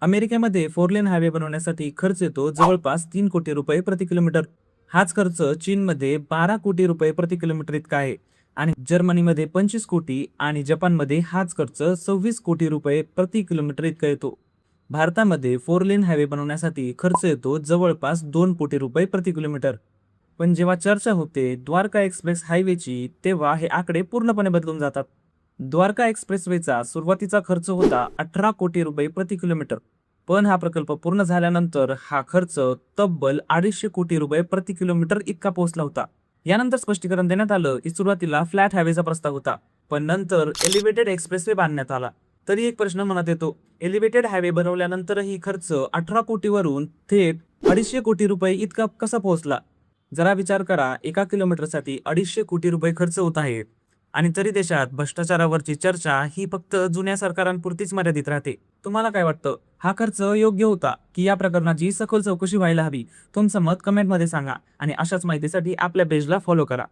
अमेरिकेमध्ये 4 लेन हायवे बनवण्यासाठी खर्च येतो जवळपास 3 कोटी रुपये प्रति किलोमीटर. हाच खर्च चीनमध्ये 12 कोटी रुपये प्रति किलोमीटर इतका आहे आणि जर्मनीमध्ये 25 कोटी आणि जपानमध्ये हाच खर्च 26 कोटी रुपये प्रति किलोमीटर इतका येतो. भारतामध्ये 4 लेन हायवे बनवण्यासाठी खर्च येतो जवळपास 2 कोटी रुपये प्रति किलोमीटर. पण जेव्हा चर्चा होते द्वारका एक्सप्रेस हायवेची तेव्हा हे आकडे पूर्णपणे बदलून जातात. द्वारका एक्सप्रेसवेचा सुरुवातीचा खर्च होता 18 कोटी रुपये प्रति किलोमीटर. पण हा प्रकल्प पूर्ण झाल्यानंतर हा खर्च तब्बल 250 कोटी रुपये प्रति किलोमीटर इतका पोहोचला होता. यानंतर स्पष्टीकरण देण्यात आलं की सुरुवातीला फ्लॅट हायवेचा प्रस्ताव होता, पण नंतर एलिव्हेटेड एक्सप्रेसवे बांधण्यात आला. तरी एक प्रश्न मनात येतो, एलिव्हेटेड हायवे बनवल्यानंतरही खर्च 18 कोटीवरून थेट 250 कोटी रुपये इतका कसा पोहोचला? जरा विचार करा, 1 किलोमीटरसाठी 250 कोटी रुपये खर्च होत आहे आणि तरी देशात भ्रष्टाचारावरची चर्चा ही फक्त जुन्या सरकारांपुरतीच मर्यादित राहते. तुम्हाला काय वाटतं? हा खर्च योग्य होता की या प्रकरणाची सखोल चौकशी व्हायला हवी? तुमचं मत कमेंटमध्ये सांगा आणि अशाच माहितीसाठी आपल्या पेजला फॉलो करा.